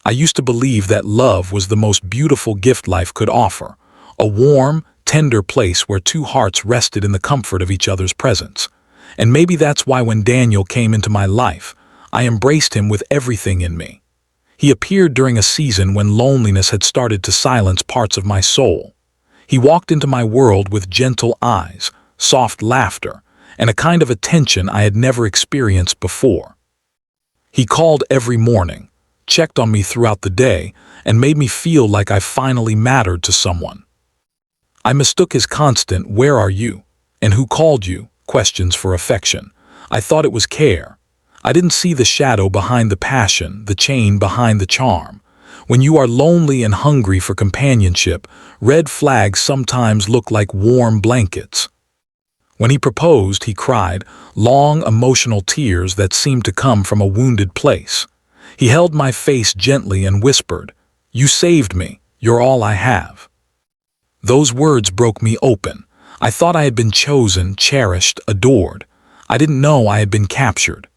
I used to believe that love was the most beautiful gift life could offer, a warm, tender place where two hearts rested in the comfort of each other's presence. And maybe that's why when Daniel came into my life, I embraced him with everything in me. He appeared during a season when loneliness had started to silence parts of my soul. He walked into my world with gentle eyes, soft laughter, and a kind of attention I had never experienced before. He called every morning, checked on me throughout the day, and made me feel like I finally mattered to someone. I mistook his constant "where are you?" and "who called you?" questions for affection. I thought it was care. I didn't see the shadow behind the passion, the chain behind the charm. When you are lonely and hungry for companionship, red flags sometimes look like warm blankets. When he proposed, he cried, long, emotional tears that seemed to come from a wounded place. He held my face gently and whispered, "You saved me. You're all I have." Those words broke me open. I thought I had been chosen, cherished, adored. I didn't know I had been captured.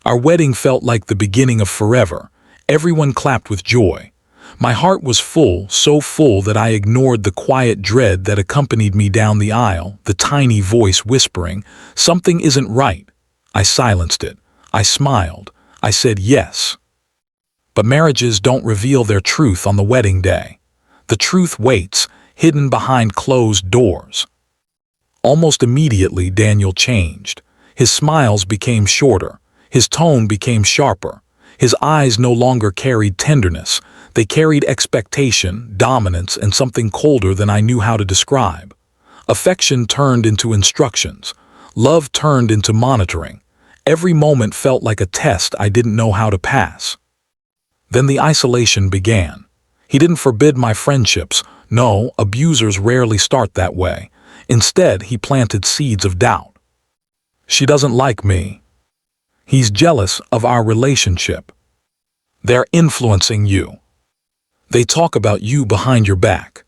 Our wedding felt like the beginning of forever. Everyone clapped with joy. My heart was full, so full that I ignored the quiet dread that accompanied me down the aisle, the tiny voice whispering, "Something isn't right." I silenced it. I smiled. I said yes. But marriages don't reveal their truth on the wedding day. The truth waits, hidden behind closed doors. Almost immediately, Daniel changed. His smiles became shorter. His tone became sharper. His eyes no longer carried tenderness. They carried expectation, dominance, and something colder than I knew how to describe. Affection turned into instructions. Love turned into monitoring. Every moment felt like a test I didn't know how to pass. Then the isolation began. He didn't forbid my friendships. No, abusers rarely start that way. Instead, he planted seeds of doubt. "She doesn't like me. He's jealous of our relationship. They're influencing you. They talk about you behind your back."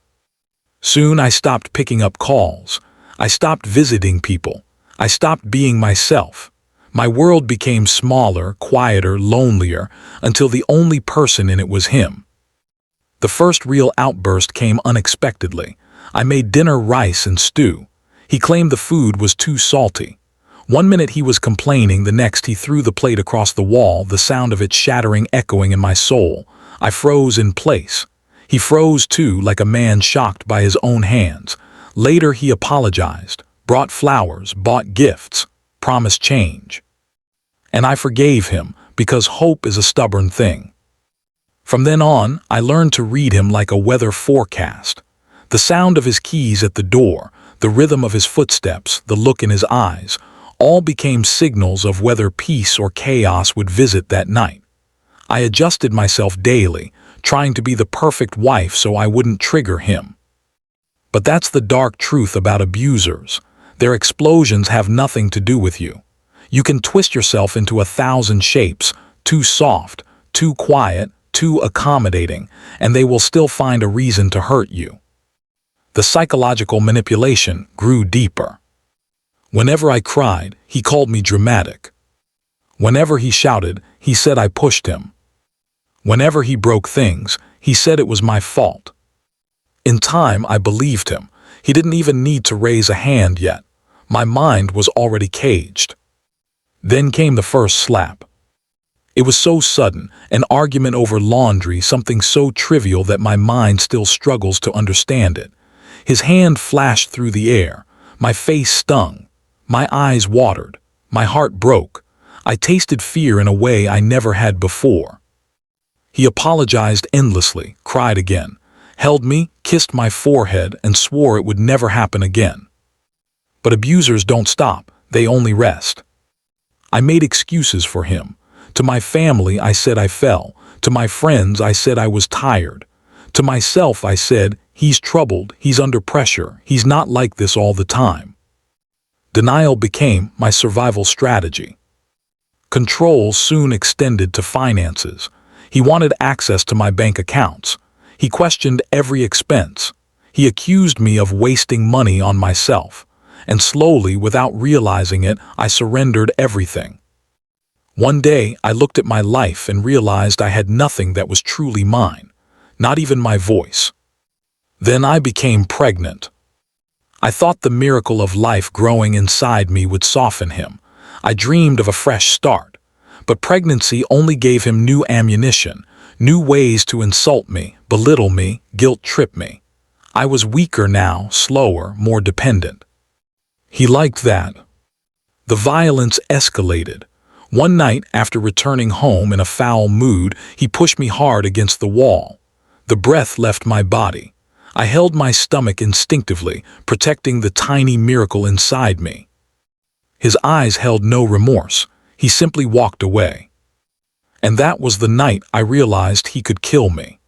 Soon I stopped picking up calls. I stopped visiting people. I stopped being myself. My world became smaller, quieter, lonelier, until the only person in it was him. The first real outburst came unexpectedly. I made dinner rice and stew. He claimed the food was too salty. One minute he was complaining, the next he threw the plate across the wall, the sound of it shattering echoing in my soul. I froze in place. He froze too, like a man shocked by his own hands. Later he apologized, brought flowers, bought gifts, promised change. And I forgave him, because hope is a stubborn thing. From then on, I learned to read him like a weather forecast. The sound of his keys at the door, the rhythm of his footsteps, the look in his eyes, all became signals of whether peace or chaos would visit that night. I adjusted myself daily, trying to be the perfect wife so I wouldn't trigger him. But that's the dark truth about abusers. Their explosions have nothing to do with you. You can twist yourself into 1,000 shapes, too soft, too quiet, too accommodating, and they will still find a reason to hurt you. The psychological manipulation grew deeper. Whenever I cried, he called me dramatic. Whenever he shouted, he said I pushed him. Whenever he broke things, he said it was my fault. In time, I believed him. He didn't even need to raise a hand yet. My mind was already caged. Then came the first slap. It was so sudden, an argument over laundry, something so trivial that my mind still struggles to understand it. His hand flashed through the air. My face stung. My eyes watered. My heart broke. I tasted fear in a way I never had before. He apologized endlessly, cried again, held me, kissed my forehead, and swore it would never happen again. But abusers don't stop, they only rest. I made excuses for him. To my family, I said I fell. To my friends, I said I was tired. To myself, I said, he's troubled, he's under pressure, he's not like this all the time. Denial became my survival strategy. Control soon extended to finances. He wanted access to my bank accounts. He questioned every expense. He accused me of wasting money on myself. And slowly, without realizing it, I surrendered everything. One day, I looked at my life and realized I had nothing that was truly mine, not even my voice. Then I became pregnant. I thought the miracle of life growing inside me would soften him. I dreamed of a fresh start. But pregnancy only gave him new ammunition, new ways to insult me, belittle me, guilt-trip me. I was weaker now, slower, more dependent. He liked that. The violence escalated. One night, after returning home in a foul mood, he pushed me hard against the wall. The breath left my body. I held my stomach instinctively, protecting the tiny miracle inside me. His eyes held no remorse. He simply walked away. And that was the night I realized he could kill me.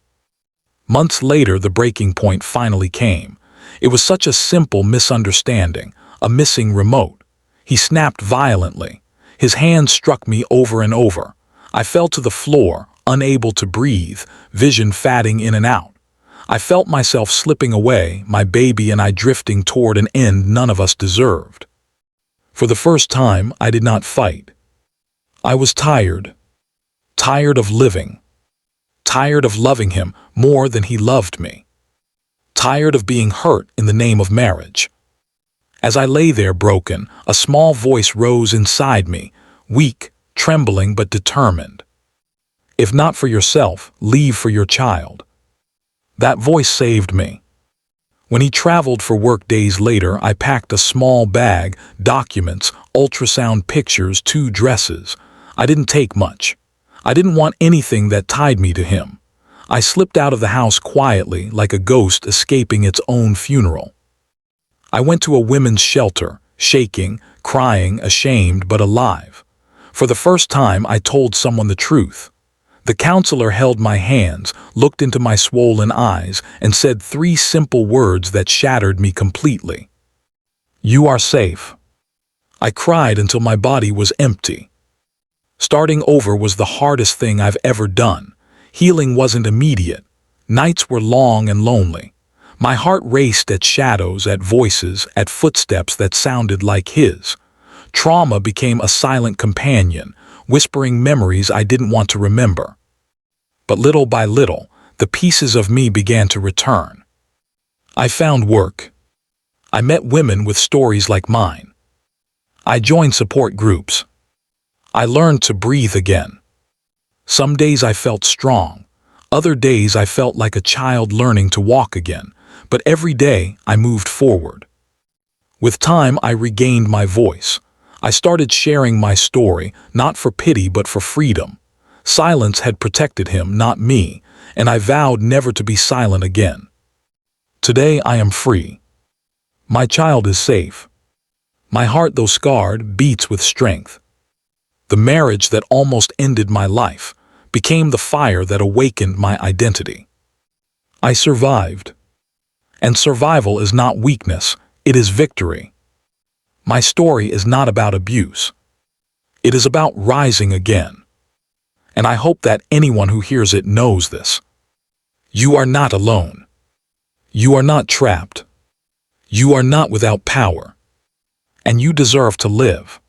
Months later, the breaking point finally came. It was such a simple misunderstanding, a missing remote. He snapped violently. His hand struck me over and over. I fell to the floor, unable to breathe, vision fading in and out. I felt myself slipping away, my baby and I drifting toward an end none of us deserved. For the first time, I did not fight. I was tired. Tired of living. Tired of loving him more than he loved me. Tired of being hurt in the name of marriage. As I lay there broken, a small voice rose inside me, weak, trembling but determined. If not for yourself, leave for your child. That voice saved me. When he traveled for work days later, I packed a small bag, documents, ultrasound pictures, 2 dresses. I didn't take much. I didn't want anything that tied me to him. I slipped out of the house quietly, like a ghost escaping its own funeral. I went to a women's shelter, shaking, crying, ashamed but alive. For the first time, I told someone the truth. The counselor held my hands, looked into my swollen eyes, and said 3 simple words that shattered me completely. You are safe. I cried until my body was empty. Starting over was the hardest thing I've ever done. Healing wasn't immediate. Nights were long and lonely. My heart raced at shadows, at voices, at footsteps that sounded like his. Trauma became a silent companion, whispering memories I didn't want to remember. But little by little, the pieces of me began to return. I found work. I met women with stories like mine. I joined support groups. I learned to breathe again. Some days I felt strong. Other days I felt like a child learning to walk again. But every day I moved forward. With time, I regained my voice. I started sharing my story, not for pity but for freedom. Silence had protected him, not me, and I vowed never to be silent again. Today I am free. My child is safe. My heart, though scarred, beats with strength. The marriage that almost ended my life became the fire that awakened my identity. I survived. And survival is not weakness, it is victory. My story is not about abuse. It is about rising again. And I hope that anyone who hears it knows this. You are not alone. You are not trapped. You are not without power. And you deserve to live.